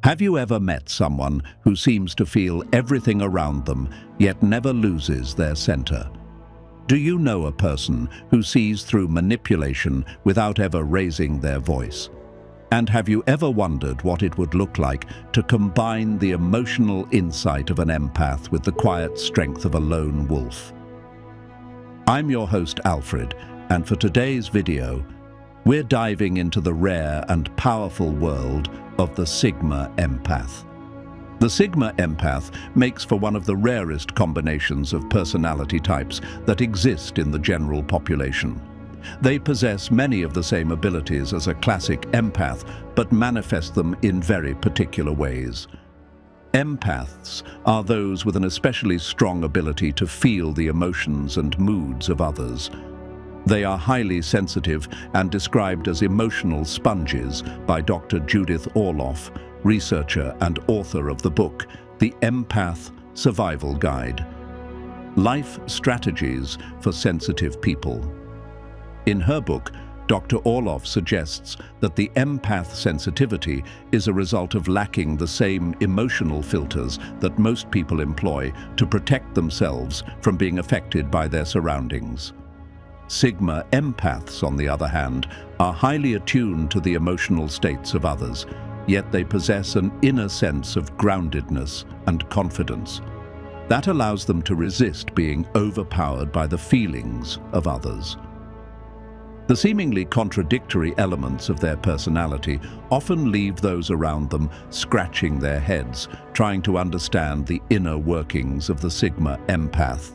Have you ever met someone who seems to feel everything around them, yet never loses their center? Do you know a person who sees through manipulation without ever raising their voice? And have you ever wondered what it would look like to combine the emotional insight of an empath with the quiet strength of a lone wolf? I'm your host, Alfred, and for today's video, we're diving into the rare and powerful world of the Sigma Empath. The Sigma Empath makes for one of the rarest combinations of personality types that exist in the general population. They possess many of the same abilities as a classic empath, but manifest them in very particular ways. Empaths are those with an especially strong ability to feel the emotions and moods of others. They are highly sensitive and described as emotional sponges by Dr. Judith Orloff, researcher and author of the book, The Empath Survival Guide: Life Strategies for Sensitive People. In her book, Dr. Orloff suggests that the empath sensitivity is a result of lacking the same emotional filters that most people employ to protect themselves from being affected by their surroundings. Sigma Empaths, on the other hand, are highly attuned to the emotional states of others, yet they possess an inner sense of groundedness and confidence. That allows them to resist being overpowered by the feelings of others. The seemingly contradictory elements of their personality often leave those around them scratching their heads, trying to understand the inner workings of the Sigma Empath.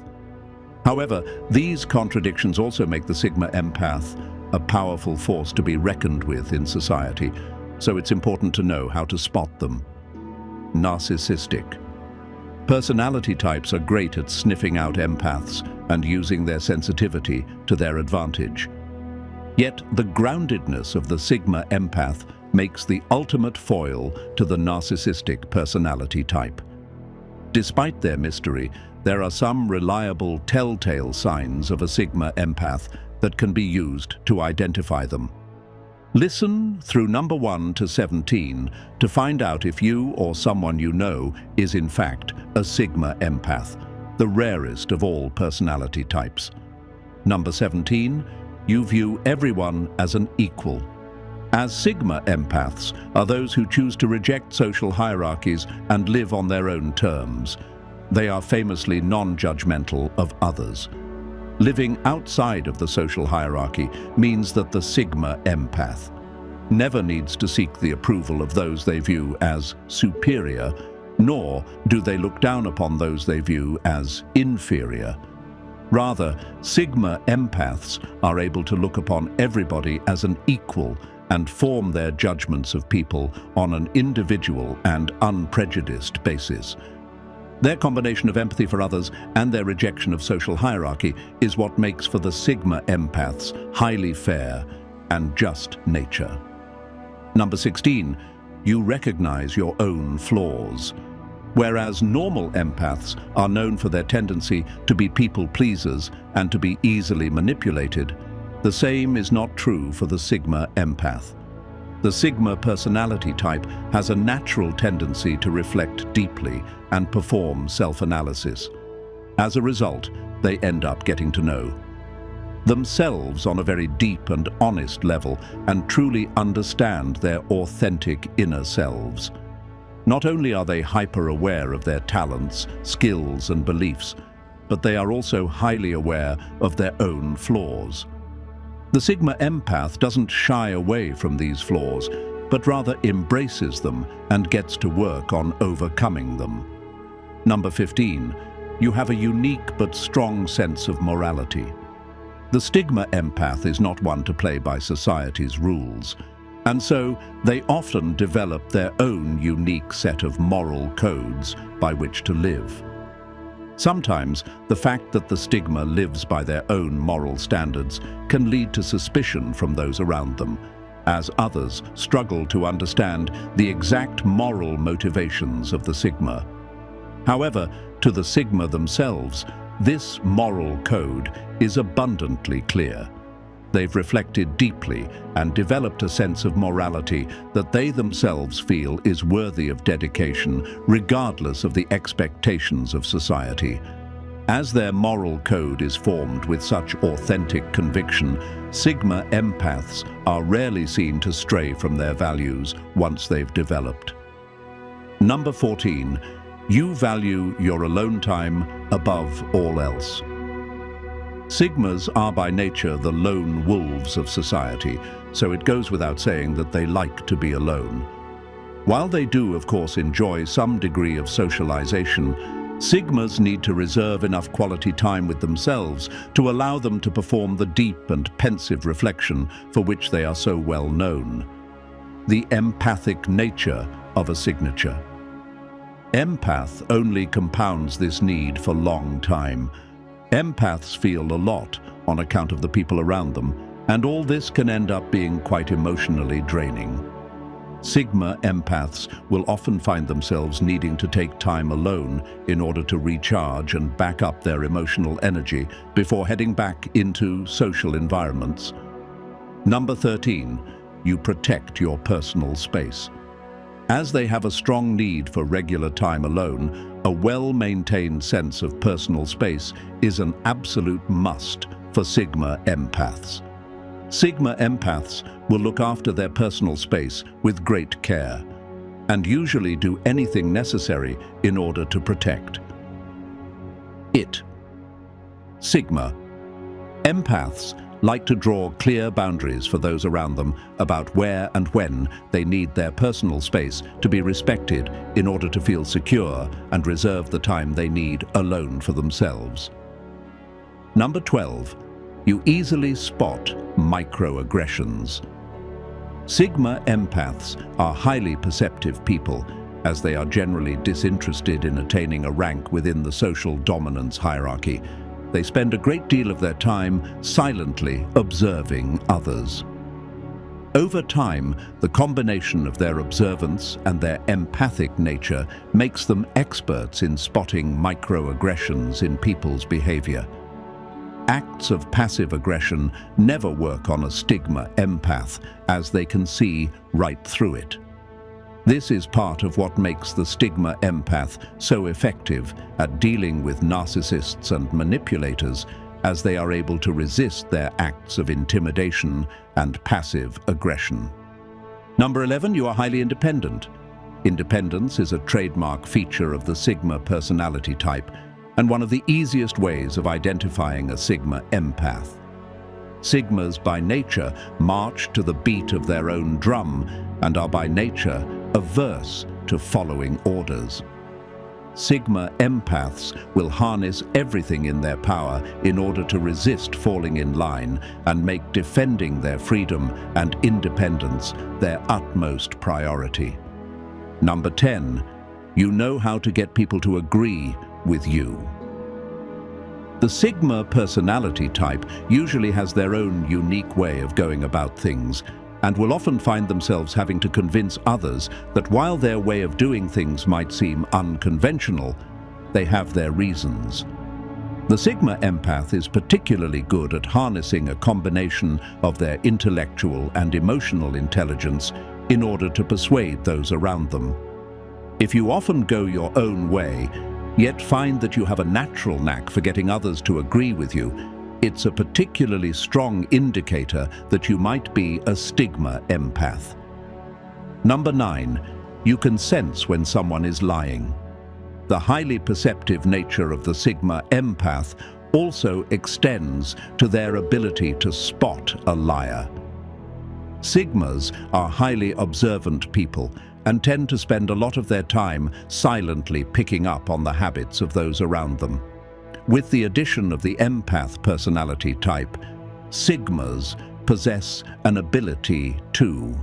However, these contradictions also make the Sigma Empath a powerful force to be reckoned with in society, so it's important to know how to spot them. Narcissistic. Personality types are great at sniffing out empaths and using their sensitivity to their advantage. Yet the groundedness of the Sigma Empath makes the ultimate foil to the narcissistic personality type. Despite their mystery, there are some reliable telltale signs of a Sigma Empath that can be used to identify them. Listen through number 1 to 17 to find out if you or someone you know is in fact a Sigma Empath, the rarest of all personality types. Number 17, you view everyone as an equal. As Sigma Empaths are those who choose to reject social hierarchies and live on their own terms. They are famously non-judgmental of others. Living outside of the social hierarchy means that the Sigma Empath never needs to seek the approval of those they view as superior, nor do they look down upon those they view as inferior. Rather, Sigma Empaths are able to look upon everybody as an equal and form their judgments of people on an individual and unprejudiced basis. Their combination of empathy for others and their rejection of social hierarchy is what makes for the Sigma Empaths highly fair and just nature. Number 16, you recognize your own flaws. Whereas normal empaths are known for their tendency to be people pleasers and to be easily manipulated, the same is not true for the Sigma Empath. The Sigma personality type has a natural tendency to reflect deeply and perform self-analysis. As a result, they end up getting to know themselves on a very deep and honest level and truly understand their authentic inner selves. Not only are they hyper-aware of their talents, skills, and beliefs, but they are also highly aware of their own flaws. The Sigma Empath doesn't shy away from these flaws, but rather embraces them and gets to work on overcoming them. Number 15, you have a unique but strong sense of morality. The Sigma Empath is not one to play by society's rules, and so they often develop their own unique set of moral codes by which to live. Sometimes, the fact that the Sigma lives by their own moral standards can lead to suspicion from those around them, as others struggle to understand the exact moral motivations of the Sigma. However, to the Sigma themselves, this moral code is abundantly clear. they've reflected deeply and developed a sense of morality that they themselves feel is worthy of dedication, regardless of the expectations of society. As their moral code is formed with such authentic conviction, Sigma Empaths are rarely seen to stray from their values once they've developed. Number 14. You value your alone time above all else. Sigmas are by nature the lone wolves of society, so it goes without saying that they like to be alone. While they do, of course, enjoy some degree of socialization, Sigmas need to reserve enough quality time with themselves to allow them to perform the deep and pensive reflection for which they are so well known. The empathic nature of a signature. Empath only compounds this need for long time. Empaths feel a lot on account of the people around them, and all this can end up being quite emotionally draining. Sigma Empaths will often find themselves needing to take time alone in order to recharge and back up their emotional energy before heading back into social environments. Number 13. You protect your personal space. As they have a strong need for regular time alone, a well-maintained sense of personal space is an absolute must for Sigma Empaths. Sigma Empaths will look after their personal space with great care and usually do anything necessary in order to protect it. Sigma Empaths like to draw clear boundaries for those around them about where and when they need their personal space to be respected in order to feel secure and reserve the time they need alone for themselves. Number 12. You easily spot microaggressions. Sigma Empaths are highly perceptive people, as they are generally disinterested in attaining a rank within the social dominance hierarchy. They spend a great deal of their time silently observing others. Over time, the combination of their observance and their empathic nature makes them experts in spotting microaggressions in people's behavior. Acts of passive aggression never work on a Sigma Empath, as they can see right through it. This is part of what makes the Sigma Empath so effective at dealing with narcissists and manipulators, as they are able to resist their acts of intimidation and passive aggression. Number 11. You are highly independent. Independence is a trademark feature of the Sigma personality type, and one of the easiest ways of identifying a Sigma Empath. Sigmas by nature march to the beat of their own drum and are by nature averse to following orders. Sigma Empaths will harness everything in their power in order to resist falling in line and make defending their freedom and independence their utmost priority. Number 10. You know how to get people to agree with you. The Sigma personality type usually has their own unique way of going about things, and will often find themselves having to convince others that while their way of doing things might seem unconventional, they have their reasons. The Sigma Empath is particularly good at harnessing a combination of their intellectual and emotional intelligence in order to persuade those around them. If you often go your own way, yet find that you have a natural knack for getting others to agree with you, it's a particularly strong indicator that you might be a Sigma Empath. Number 9. You can sense when someone is lying. The highly perceptive nature of the Sigma Empath also extends to their ability to spot a liar. Sigmas are highly observant people and tend to spend a lot of their time silently picking up on the habits of those around them. With the addition of the empath personality type, Sigmas possess an ability to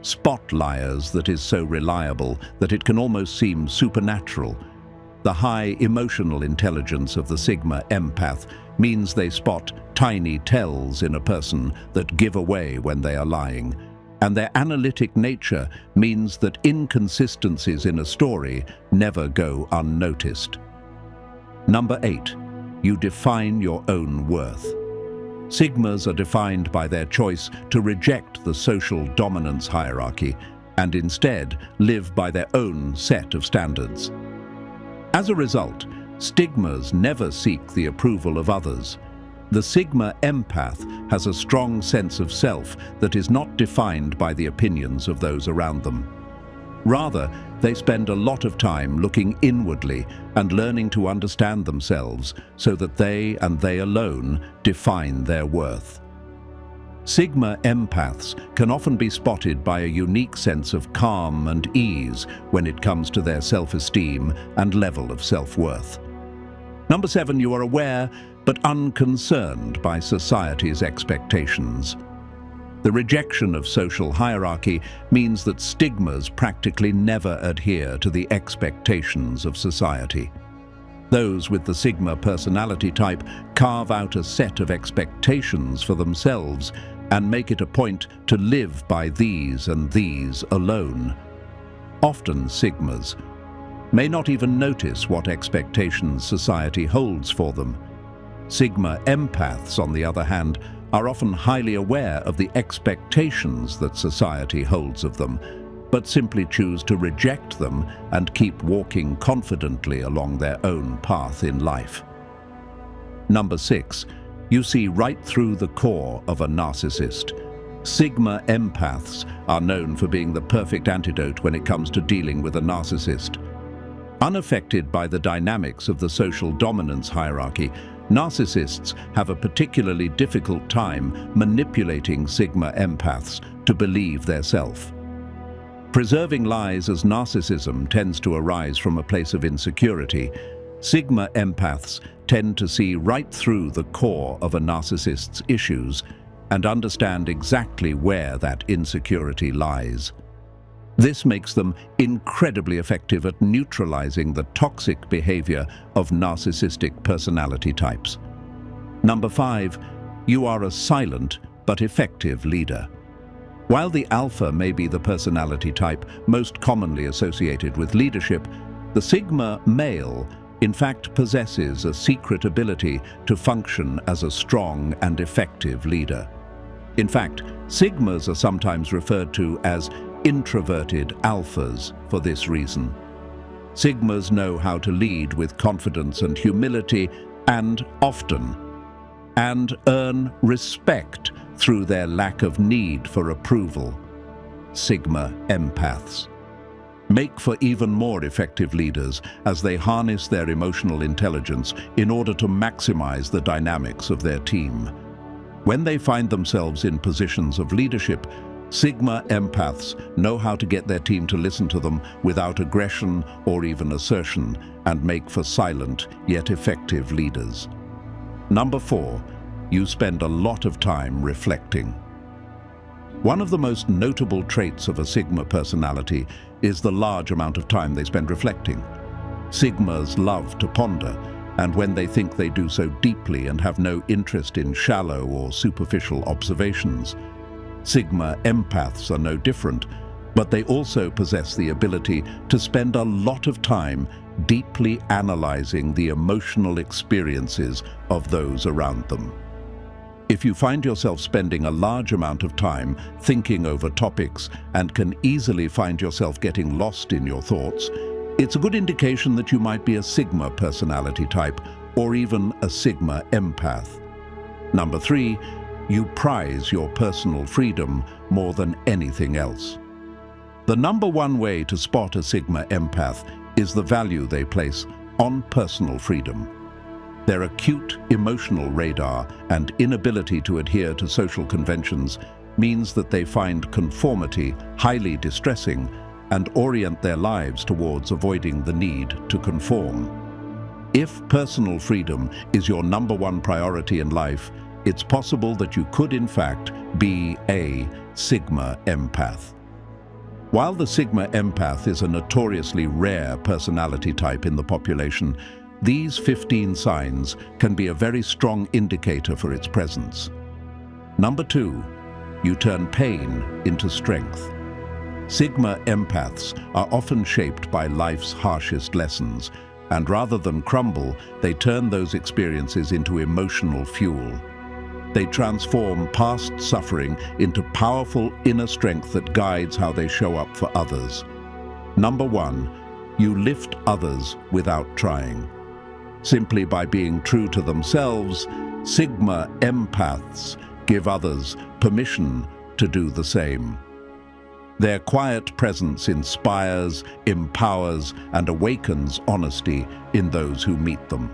spot liars that is so reliable that it can almost seem supernatural. The high emotional intelligence of the Sigma Empath means they spot tiny tells in a person that give away when they are lying, and their analytic nature means that inconsistencies in a story never go unnoticed. Number 8. You define your own worth. Sigmas are defined by their choice to reject the social dominance hierarchy and instead live by their own set of standards. As a result, Stigmas never seek the approval of others. The Sigma Empath has a strong sense of self that is not defined by the opinions of those around them. Rather, they spend a lot of time looking inwardly and learning to understand themselves so that they and they alone define their worth. Sigma Empaths can often be spotted by a unique sense of calm and ease when it comes to their self-esteem and level of self-worth. Number 7, you are aware but unconcerned by society's expectations. The rejection of social hierarchy means that Stigmas practically never adhere to the expectations of society. Those with the Sigma personality type carve out a set of expectations for themselves and make it a point to live by these and these alone. Often Sigmas may not even notice what expectations society holds for them. Sigma Empaths, on the other hand, are often highly aware of the expectations that society holds of them, but simply choose to reject them and keep walking confidently along their own path in life. Number 6, you see right through the core of a narcissist. Sigma Empaths are known for being the perfect antidote when it comes to dealing with a narcissist. Unaffected by the dynamics of the social dominance hierarchy, narcissists have a particularly difficult time manipulating Sigma Empaths to believe their self. Preserving lies as narcissism tends to arise from a place of insecurity, Sigma Empaths tend to see right through the core of a narcissist's issues and understand exactly where that insecurity lies. This makes them incredibly effective at neutralizing the toxic behavior of narcissistic personality types. Number 5, you are a silent but effective leader. While the alpha may be the personality type most commonly associated with leadership, the Sigma male in fact possesses a secret ability to function as a strong and effective leader. In fact, Sigmas are sometimes referred to as introverted alphas for this reason. Sigmas know how to lead with confidence and humility and often, and earn respect through their lack of need for approval. Sigma Empaths make for even more effective leaders as they harness their emotional intelligence in order to maximize the dynamics of their team. When they find themselves in positions of leadership, Sigma Empaths know how to get their team to listen to them without aggression or even assertion and make for silent yet effective leaders. Number 4, you spend a lot of time reflecting. One of the most notable traits of a Sigma personality is the large amount of time they spend reflecting. Sigmas love to ponder, and when they think they do so deeply and have no interest in shallow or superficial observations. Sigma Empaths are no different, but they also possess the ability to spend a lot of time deeply analyzing the emotional experiences of those around them. If you find yourself spending a large amount of time thinking over topics and can easily find yourself getting lost in your thoughts, it's a good indication that you might be a Sigma personality type or even a Sigma Empath. Number 3, you prize your personal freedom more than anything else. The number 1 way to spot a Sigma Empath is the value they place on personal freedom. Their acute emotional radar and inability to adhere to social conventions means that they find conformity highly distressing and orient their lives towards avoiding the need to conform. If personal freedom is your number 1 priority in life, it's possible that you could in fact be a Sigma Empath. While the Sigma Empath is a notoriously rare personality type in the population, these 15 signs can be a very strong indicator for its presence. Number 2, you turn pain into strength. Sigma Empaths are often shaped by life's harshest lessons, and rather than crumble, they turn those experiences into emotional fuel. They transform past suffering into powerful inner strength that guides how they show up for others. Number 1, you lift others without trying. Simply by being true to themselves, Sigma Empaths give others permission to do the same. Their quiet presence inspires, empowers, and awakens honesty in those who meet them.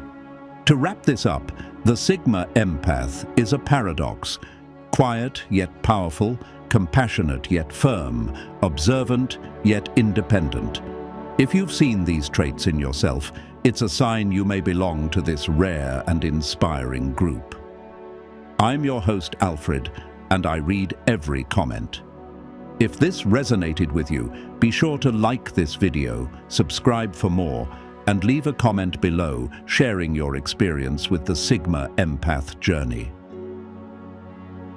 To wrap this up, the Sigma Empath is a paradox: quiet yet powerful, compassionate yet firm, observant yet independent. If you've seen these traits in yourself, it's a sign you may belong to this rare and inspiring group. I'm your host, Alfred, and I read every comment. If this resonated with you, be sure to like this video, subscribe for more, and leave a comment below sharing your experience with the Sigma Empath journey.